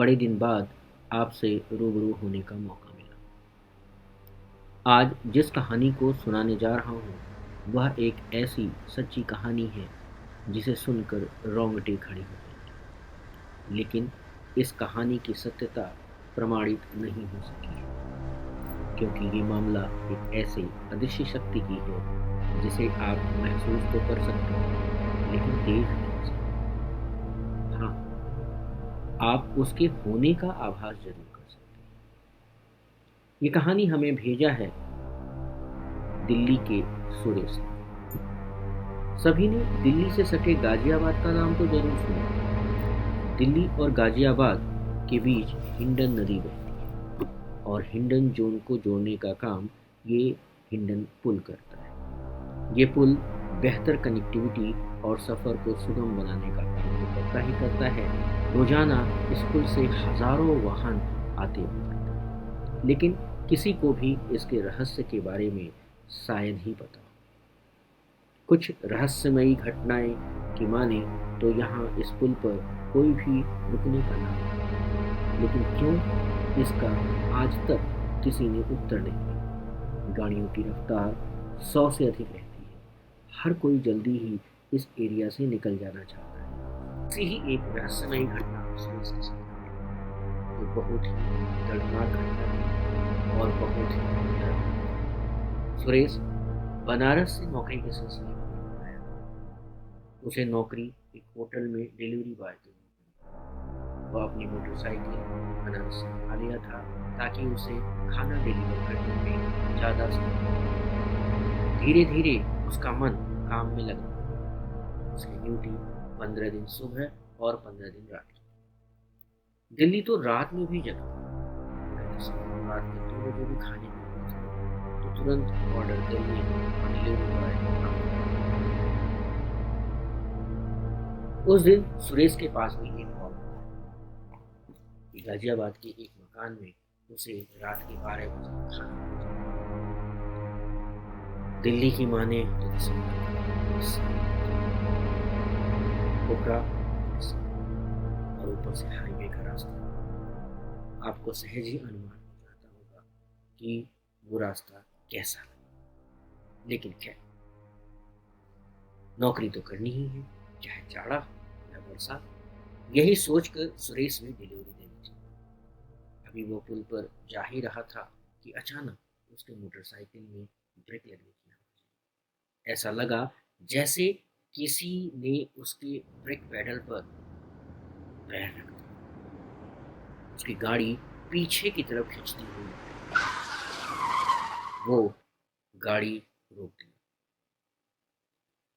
बड़े दिन बाद आपसे रूबरू होने का मौका मिला। आज जिस कहानी को सुनाने जा रहा हूँ, वह एक ऐसी सच्ची कहानी है जिसे सुनकर रोंगटे खड़े हो जाएंगे। लेकिन इस कहानी की सत्यता प्रमाणित नहीं हो सकी है, क्योंकि ये मामला एक ऐसे अदृश्य शक्ति की है जिसे आप महसूस तो कर सकते हैं, लेकिन देख नहीं सकते। हाँ, आप उसके होने का आभास जरूर कर सकते हैं। ये कहानी हमें भेजा है दिल्ली के सुरेश ने। सभी ने दिल्ली से सटे गाजियाबाद का नाम तो जरूर सुना। दिल्ली और गाजियाबाद के बीच हिंडन नदी बहती है और हिंडन जोन को जोड़ने का काम ये हिंडन पुल करता है। ये पुल बेहतर कनेक्टिविटी और सफ़र को सुगम बनाने का काम तो करता ही करता है। रोजाना इस पुल से हजारों वाहन आते और जाते हैं, लेकिन किसी को भी इसके रहस्य के बारे में शायद ही पता हो। कुछ रहस्यमयी घटनाएं की माने तो यहाँ इस पुल पर कोई भी रुकने का नाम नहीं, लेकिन क्यों, इसका आज तक किसी ने उत्तर नहीं दिया। गाड़ियों की रफ्तार 100 से अधिक रहती है। हर कोई जल्दी ही इस एरिया से निकल जाना चाहता है। ऐसी ही एक रहस्यमयी घटना सुरेश के साथ घटी, जो बहुत ही दर्दनाक घटना थी और बहुत ही डरावनी। सुरेश बनारस से नौकरी के सिलसिले में आया। उसे नौकरी एक होटल में डिलीवरी बॉय के रूप में। वह अपनी मोटरसाइकिल बनारस से मंगा लिया था ताकि उसे खाना डिलीवर करने में ज़्यादा समय। धीरे धीरे उसका मन काम में लगा। उसकी ड्यूटी 15 दिन सुबह और 15 दिन रात की। दिल्ली तो रात में भी जगता। अगर किसी को रात के 2 बजे भी खाने में भूख लगे तो तुरंत ऑर्डर करिए और डिलीवरी बॉय उस दिन सुरेश के पास भी एक कॉल था कि गाजियाबाद के एक मकान में उसे रात के 12 बजे खाना पहुंचा। दिल्ली की माने तो कोबरा और ऊपर से हाईवे का रास्ता। आपको सहज ही अनुमान हो जाता होगा कि वो रास्ता कैसा है। लेकिन क्या, नौकरी तो करनी ही है, चाहे जाड़ा या बरसात। यही सोचकर सुरेश ने डिलीवरी देनी थी। अभी वो पुल पर जा ही रहा था कि अचानक उसके मोटरसाइकिल में ब्रेक लगने की आवाज। ऐसा लगा जैसे किसी ने उसके ब्रेक पैडल पर पैर रख दिया। उसकी गाड़ी पीछे की तरफ खींचती हुई वो गाड़ी रोक दी।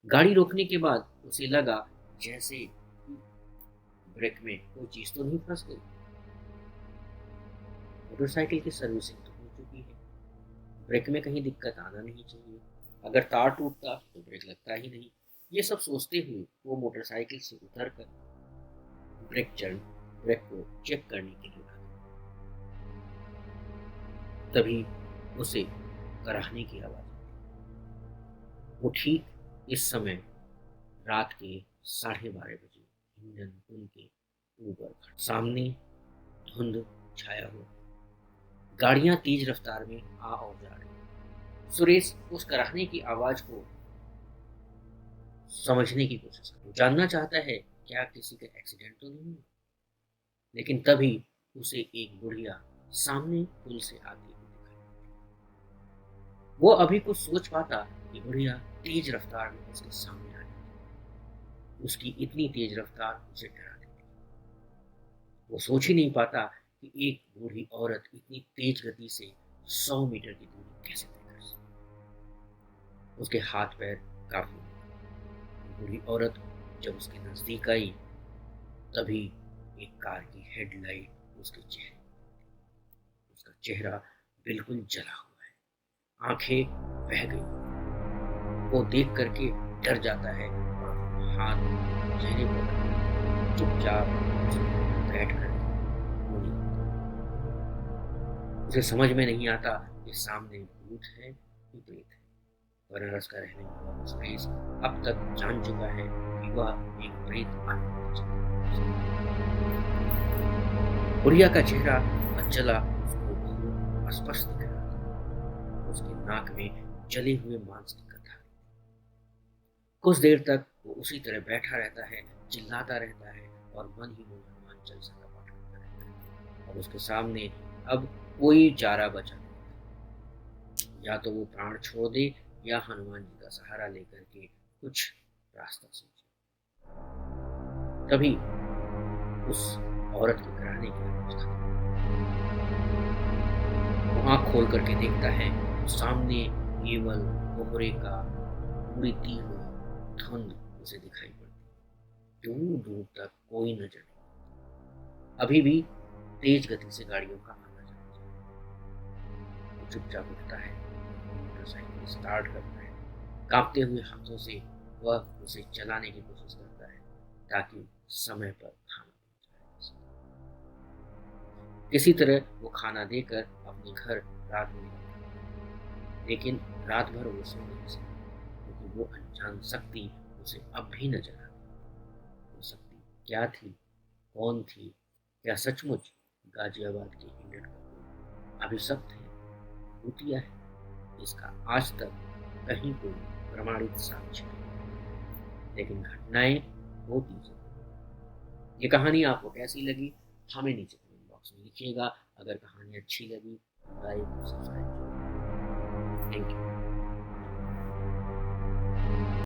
गाड़ी रोकने के बाद उसे लगा जैसे ब्रेक में कोई चीज तो नहीं फंस गई। मोटरसाइकिल की सर्विसिंग तो हो चुकी है, ब्रेक में कहीं दिक्कत आना नहीं चाहिए। अगर तार टूटता तो ब्रेक लगता ही नहीं। ये सब सोचते हुए वो मोटरसाइकिल से उतर कर ब्रेक को चेक करने के लिए आ गया। तभी उसे कराहने की आवाज आई। वो ठीक इस समय रात के 12:30 बजे हिंडन पुल के ऊपर सामने धुंध छाया हुआ। गाड़ियां तेज रफ्तार में आ और जा रही। सुरेश उस कराहने की आवाज को समझने की कोशिश कर जानना चाहता है क्या किसी का एक्सीडेंट तो नहीं हुआ। लेकिन तभी उसे एक बुढ़िया सामने पुल से आती हुई दिखाई। वो अभी कुछ सोच पाता कि बुढ़िया तेज रफ्तार में उसके सामने आ गई। उसकी इतनी तेज रफ्तार उसे डरा देती। वो सोच ही नहीं पाता कि एक बूढ़ी औरत इतनी तेज गति से 100 मीटर की दूरी कैसे तय कर सकती। उसके हाथ पैर कांपने लगे। बूढ़ी औरत जब उसके नजदीक आई तभी एक कार की हेडलाइट उसका चेहरा बिल्कुल जला हुआ है। आंखें बह गई। वो देख करके डर जाता है और हाथ चेहरे पर रखकर चुपचाप बैठ कर उसे समझ में नहीं आता कि सामने भूत है कि प्रेत है। बनारस का रहने वाला सुरेश अब तक जान चुका है कि वह एक प्रेत आत्मा है। बुढ़िया का चेहरा मंचला उसको बहुत स्पष्ट दिख रहा था। उसके नाक में जले हुए मांस की कथा। कुछ देर तक वो उसी तरह बैठा रहता है, चिल्लाता रहता है और मन ही मन हनुमान चालीसा का पाठ करता रहता है। और उसके सामने अब कोई चारा बचा नहीं, या तो वो प्राण छोड़ दे या हनुमान जी का सहारा लेकर के कुछ रास्ता सोचे। तभी उस औरत के कराने की आवाज खत्म। वो आंख खोल करके देखता है तो सामने केवल कोहरे का उड़ती हुई धुंध उसे दिखाई पड़ती। दूर दूर तक कोई नजर नहीं। अभी भी तेज गति से गाड़ियों का आना जाना। वो चुपचाप उठता है, मोटरसाइकिल स्टार्ट करता है। कांपते हुए हाथों से वह उसे चलाने की कोशिश करता है ताकि समय पर खाना पहुंच जाए। किसी तरह वो खाना देकर अपने घर रात में लौटा। लेकिन रात भर वो सो नहीं सका, क्योंकि वो अनजान शक्ति उसे अब भी नजर आती। वो शक्ति क्या थी, कौन थी? क्या सचमुच गाजियाबाद के इंडियन का कोई अभिशप्त है, भूतिया है? इसका आज तक कहीं कोई प्रमाणित साक्ष्य नहीं, लेकिन घटनाएं होती जरूर। ये कहानी आपको कैसी लगी हमें नीचे कमेंट बॉक्स में लिखिएगा। अगर कहानी अच्छी लगी लाइक सब्सक्राइब। Thank you.